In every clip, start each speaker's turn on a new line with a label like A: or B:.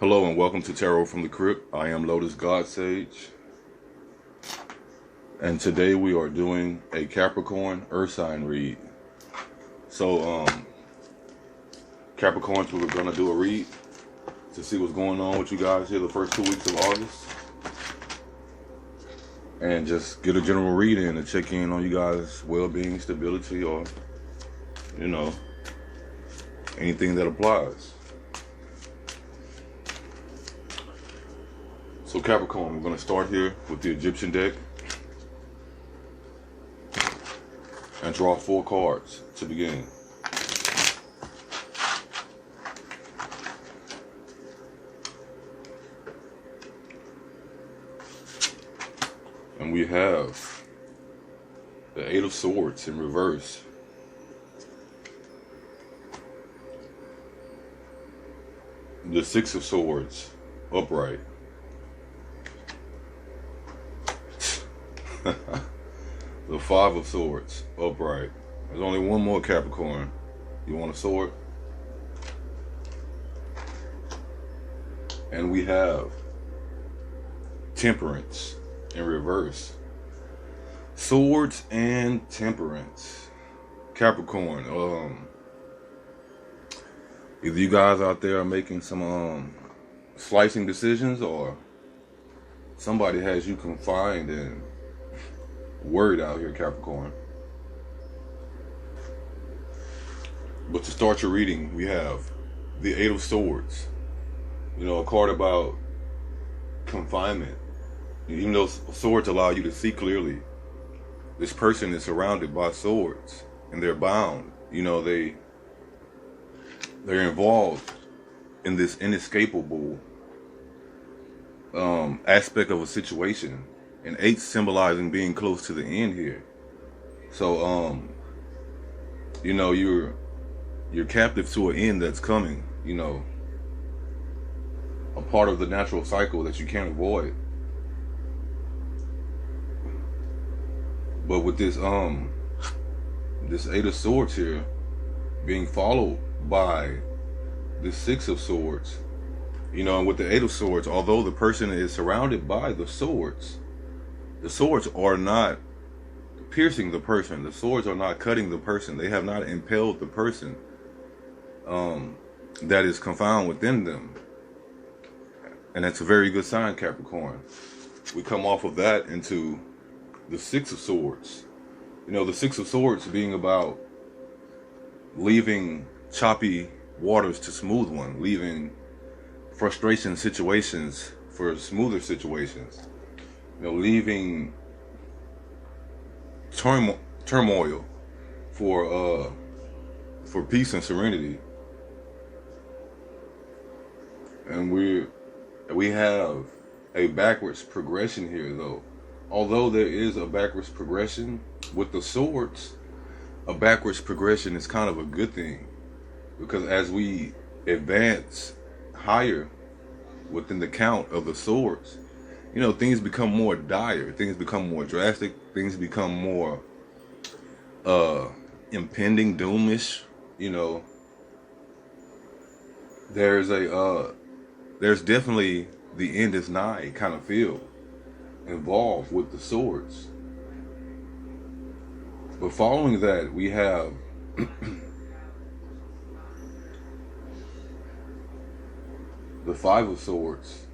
A: Hello and welcome to Tarot from the Crypt. I am Lotus God Sage, and today we are doing a Capricorn Earth sign read. So, Capricorns, we're gonna do a read to see what's going on with you guys here the first 2 weeks of August, and just get a general read in to check in on you guys' well-being, stability, or anything that applies. So Capricorn, we're going to start here with the Egyptian deck and draw 4 cards to begin. And we have the 8 of Swords in reverse, the 6 of Swords upright, the 5 of Swords upright. There's only one more, Capricorn. You want a sword? And we have Temperance in reverse. Swords and Temperance. Capricorn, either you guys out there are making some slicing decisions, or somebody has you confined and worried out here, Capricorn. But to start your reading, we have the 8 of Swords. A card about confinement. Even though swords allow you to see clearly, this person is surrounded by swords and they're bound. They're involved in this inescapable aspect of a situation. And 8 symbolizing being close to the end here. So, you're captive to an end that's coming, a part of the natural cycle that you can't avoid. But with this 8 of Swords here being followed by the 6 of Swords, and with the 8 of Swords, although the person is surrounded by the swords are not piercing the person. The swords are not cutting the person. They have not impaled the person that is confined within them. And that's a very good sign, Capricorn. We come off of that into the 6 of Swords. The 6 of Swords being about leaving choppy waters to smooth one, leaving frustration situations for smoother situations. Leaving turmoil for peace and serenity. And we have a backwards progression here, though. Although there is a backwards progression with the swords, a backwards progression is kind of a good thing, because as we advance higher within the count of the swords, things become more dire, things become more drastic, things become more impending, doomish. There's definitely the end is nigh kind of feel involved with the swords. But following that, we have the 5 of Swords.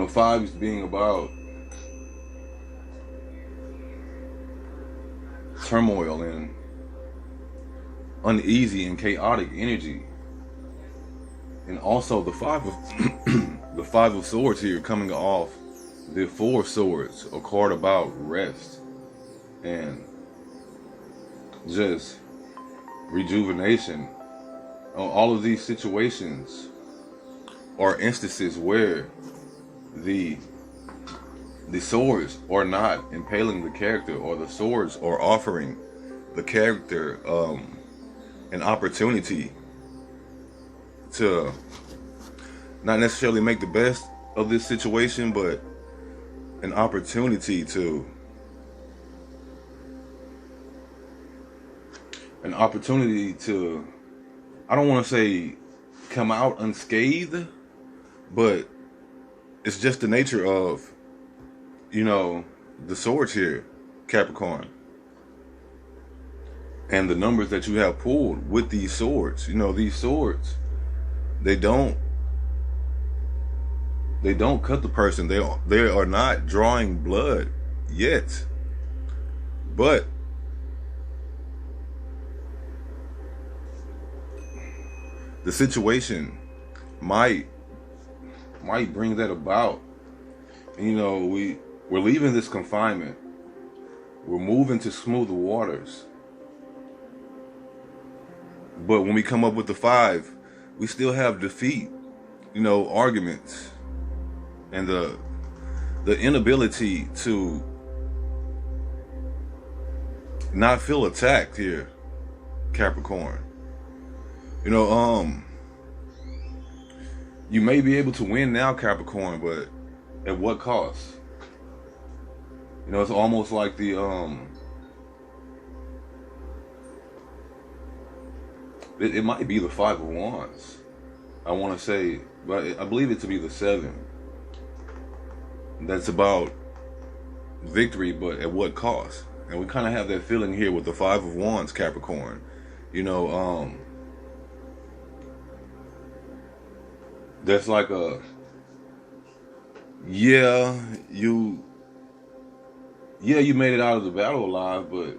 A: Fives being about turmoil and uneasy and chaotic energy. And also the 5 of the 5 of Swords here coming off the 4 of Swords, a card about rest and just rejuvenation. All of these situations are instances where the swords are not impaling the character, or the swords are offering the character an opportunity to not necessarily make the best of this situation, but an opportunity to an opportunity to, I don't want to say come out unscathed, but it's just the nature of, the swords here, Capricorn. And the numbers that you have pulled with these swords. These swords, they don't cut the person. They are not drawing blood yet. But the situation might bring that about. We're leaving this confinement. We're moving to smoother waters. But when we come up with the 5, we still have defeat, arguments, and the inability to not feel attacked here, Capricorn. You may be able to win now, Capricorn, but at what cost? It's almost like the it might be the 5 of Wands. I want to say, but I believe it to be the 7. That's about victory, but at what cost? And we kind of have that feeling here with the 5 of Wands, Capricorn. That's like you made it out of the battle alive, but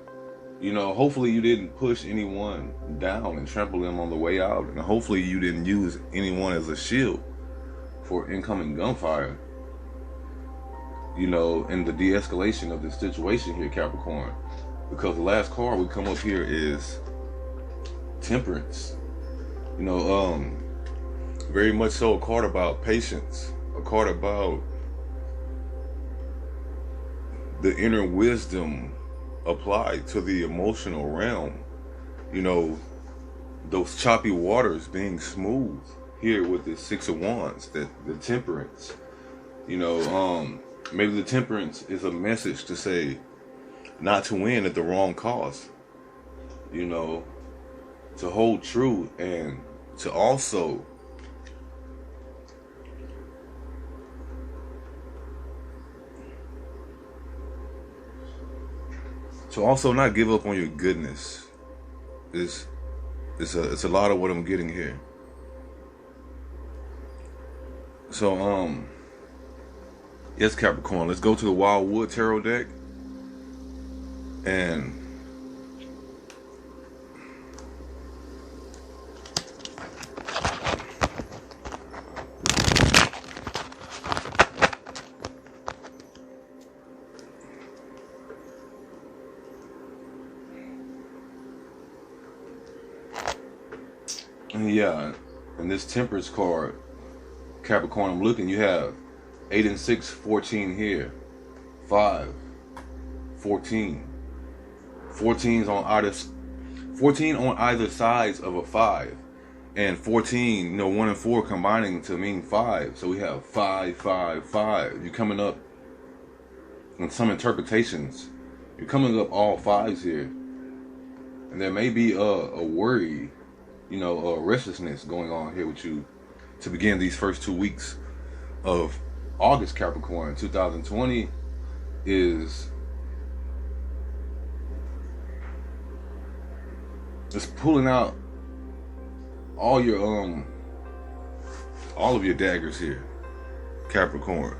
A: hopefully you didn't push anyone down and trample them on the way out, and hopefully you didn't use anyone as a shield for incoming gunfire. In the de-escalation of this situation here, Capricorn, because the last card we come up here is Temperance. Very much so a card about patience, a card about the inner wisdom applied to the emotional realm. Those choppy waters being smooth here with the 6 of Wands, the Temperance. Maybe the Temperance is a message to say not to win at the wrong cost. To hold true, and to also not give up on your goodness. It's a lot of what I'm getting here. So yes, Capricorn, let's go to the Wildwood Tarot deck. And yeah, and this Temperance card, Capricorn, I'm looking, you have 8 and 6, 14 here, 5, 14. 14 on either sides of a 5, and 14, 1 and 4 combining to mean 5. So we have 5, 5, 5. You're coming up in some interpretations. You're coming up all 5s here, and there may be a worry, a restlessness going on here with you to begin these first 2 weeks of August, Capricorn. 2020 is just pulling out all of your daggers here, Capricorn.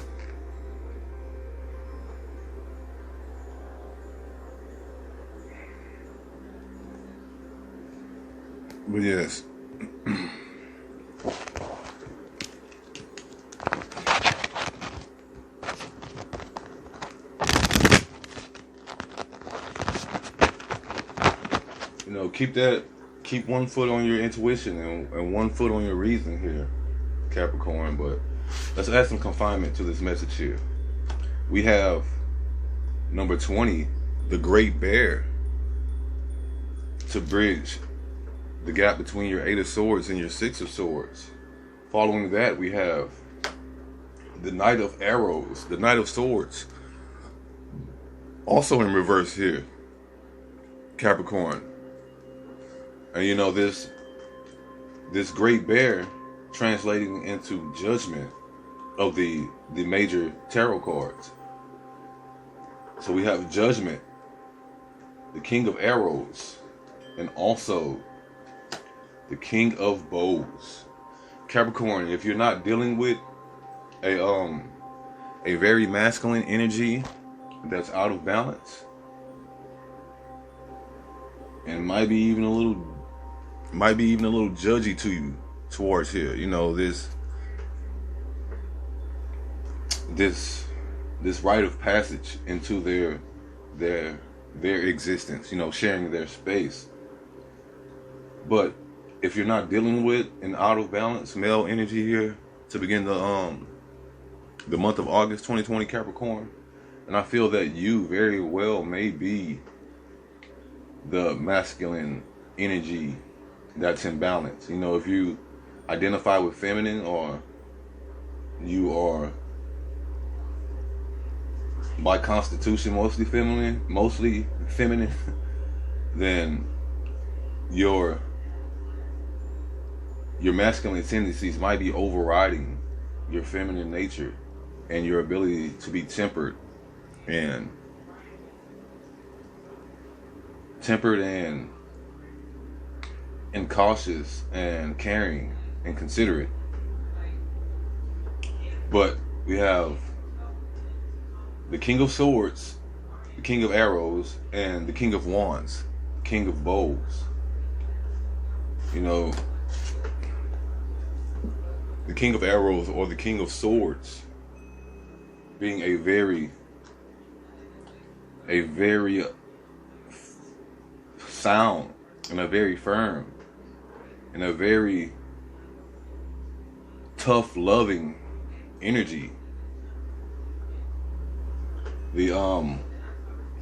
A: But yes. Keep 1 foot on your intuition and 1 foot on your reason here, Capricorn. But let's add some confinement to this message here. We have number 20, the Great Bear, to bridge the gap between your 8 of Swords and your 6 of Swords. Following that, we have the Knight of Arrows, the Knight of Swords, also in reverse here, Capricorn. And you know, this great bear translating into judgment of the major tarot cards. So we have judgment, the king of arrows, and also the king of bows. Capricorn, if you're not dealing with a very masculine energy that's out of balance, and might be even a little judgy to you towards here, you know, this rite of passage into their existence, you know, sharing their space. But if you're not dealing with an out of balance male energy here to begin the month of August 2020, Capricorn, and I feel that you very well may be the masculine energy that's in balance. You know, if you identify with feminine, or you are by constitution mostly feminine, then your masculine tendencies might be overriding your feminine nature and your ability to be tempered and cautious and caring and considerate. But we have the king of swords, the king of arrows, and the king of wands, the king of bows. You know, the king of arrows or the king of swords being a very sound and a very firm and a very tough, loving energy. The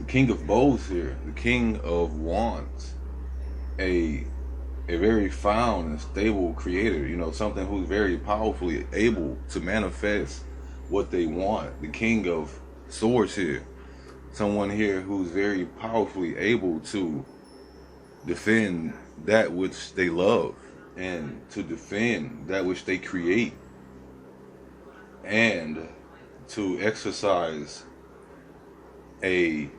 A: king of bows here, the king of wands, a very found and stable creator, you know, something who's very powerfully able to manifest what they want. The king of swords here, someone here who's very powerfully able to defend that which they love and to defend that which they create and to exercise a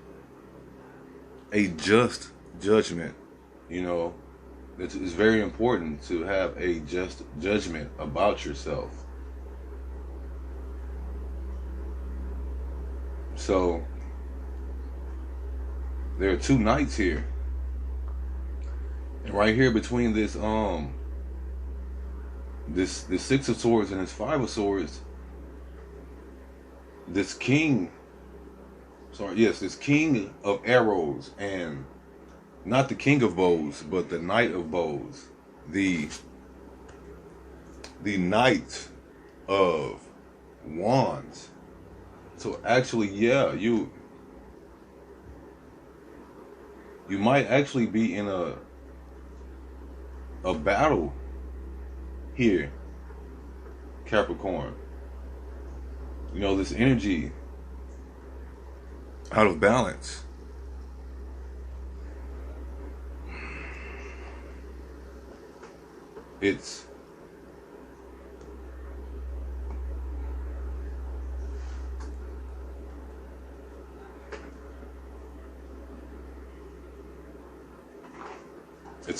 A: just judgment. You know, it's very important to have a just judgment about yourself. So there are two knights here, and right here between this this six of swords and this five of swords, this king of arrows, and not the king of bows, but the knight of bows, the knight of wands. So actually, yeah, you might actually be in a battle here, Capricorn. You know, this energy out of balance. It's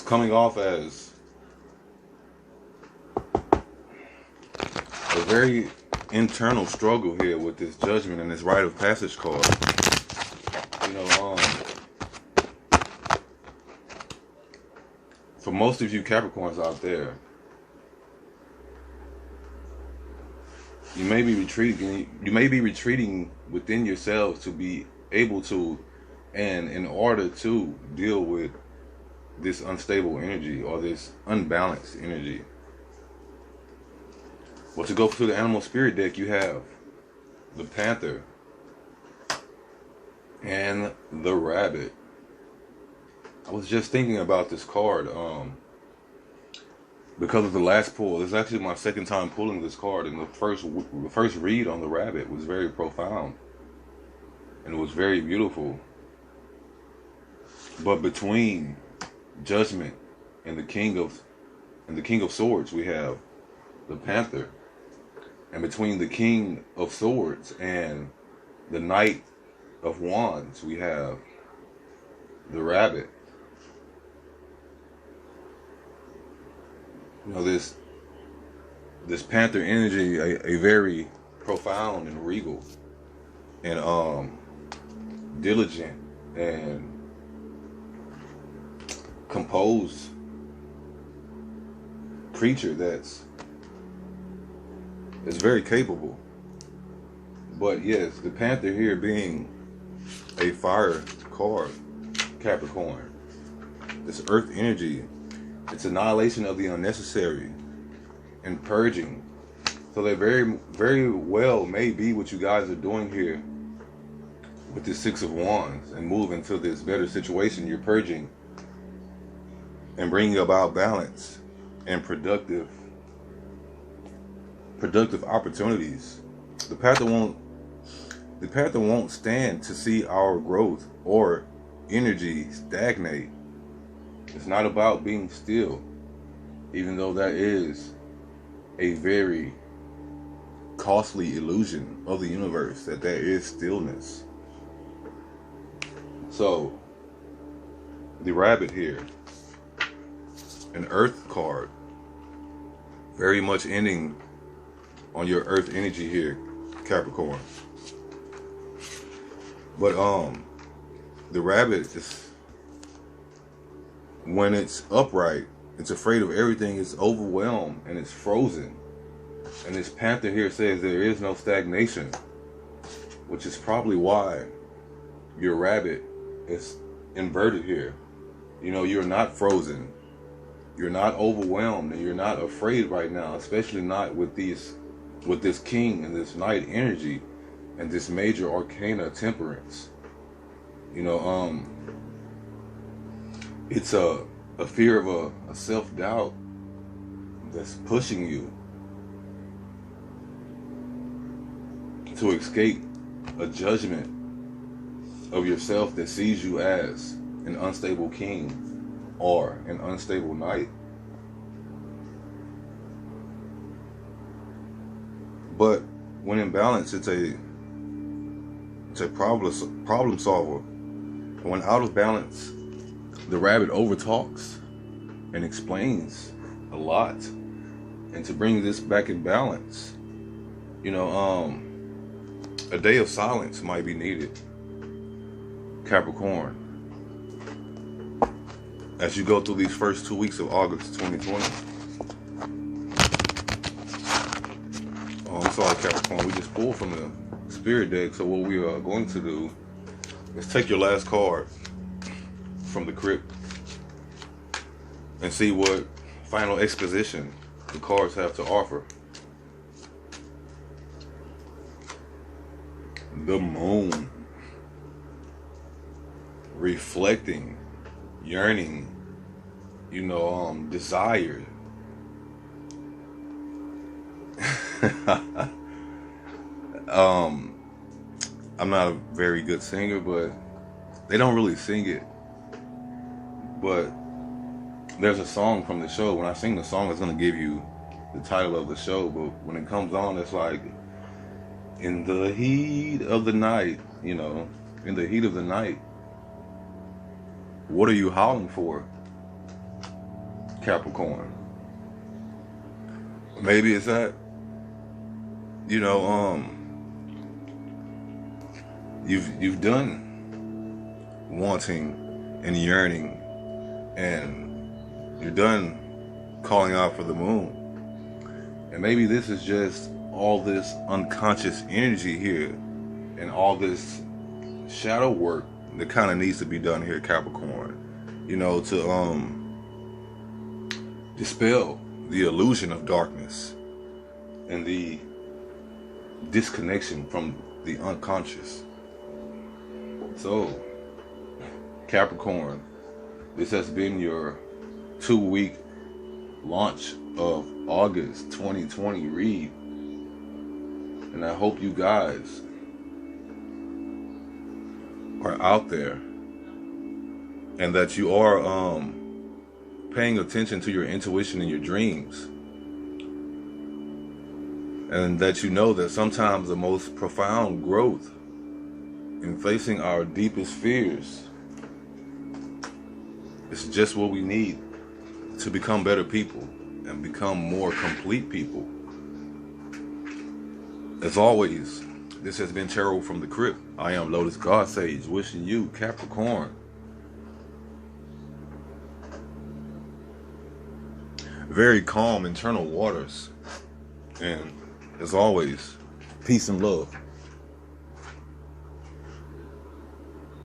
A: coming off as a very internal struggle here with this judgment and this rite of passage card. You know, for most of you Capricorns out there, you may be retreating within yourselves to be able to, and in order to deal with this unstable energy or this unbalanced energy. Well, to go through the animal spirit deck, you have the panther and the rabbit. I was just thinking about this card because of the last pull. This is actually my second time pulling this card, and the first read on the rabbit was very profound and it was very beautiful. But between judgment and the King of Swords, we have the Panther. And between the King of Swords and the Knight of Wands, we have the Rabbit. You know, this Panther energy, a very profound and regal and diligent and composed creature that's very capable. But yes, the Panther here being a fire card, Capricorn, this earth energy, it's annihilation of the unnecessary and purging. So that very well may be what you guys are doing here with this Six of Wands and move into this better situation. You're purging and bringing about balance and productive opportunities. The Panther won't stand to see our growth or energy stagnate. It's not about being still, even though that is a very costly illusion of the universe, that there is stillness. So, the Rabbit here, an Earth card, very much ending on your Earth energy here, Capricorn. But the Rabbit is, when it's upright, it's afraid of everything, it's overwhelmed, and it's frozen. And this Panther here says there is no stagnation, which is probably why your Rabbit is inverted here. You know, you're not frozen, you're not overwhelmed, and you're not afraid right now, especially not with this King and this Knight energy and this major arcana Temperance. You know, it's a fear of a self-doubt that's pushing you to escape a judgment of yourself that sees you as an unstable king or an unstable knight. But when in balance, it's a problem solver. When out of balance, the Rabbit overtalks and explains a lot. And to bring this back in balance, you know, a day of silence might be needed, Capricorn, as you go through these first 2 weeks of August 2020. Oh, I'm sorry, Capricorn, we just pulled from the Spirit deck. So what we are going to do is take your last card from the crypt and see what final exposition the cards have to offer. The Moon, reflecting, yearning, you know, desire. I'm not a very good singer, but they don't really sing it. But there's a song from the show. When I sing the song, it's going to give you the title of the show. But when it comes on, it's like, in the heat of the night, you know, in the heat of the night, what are you howling for, Capricorn? Maybe it's that, you know, you've done wanting and yearning, and you're done calling out for the moon. And maybe this is just all this unconscious energy here and all this shadow work that kind of needs to be done here, Capricorn, you know, to dispel the illusion of darkness and the disconnection from the unconscious. So, Capricorn, this has been your 2-week launch of August 2020 read. And I hope you guys are out there and that you are paying attention to your intuition and your dreams. And that you know that sometimes the most profound growth in facing our deepest fears is just what we need to become better people and become more complete people. As always, this has been Tarot from the Crypt. I am Lotus God Sage, wishing you, Capricorn, very calm internal waters. And as always, peace and love.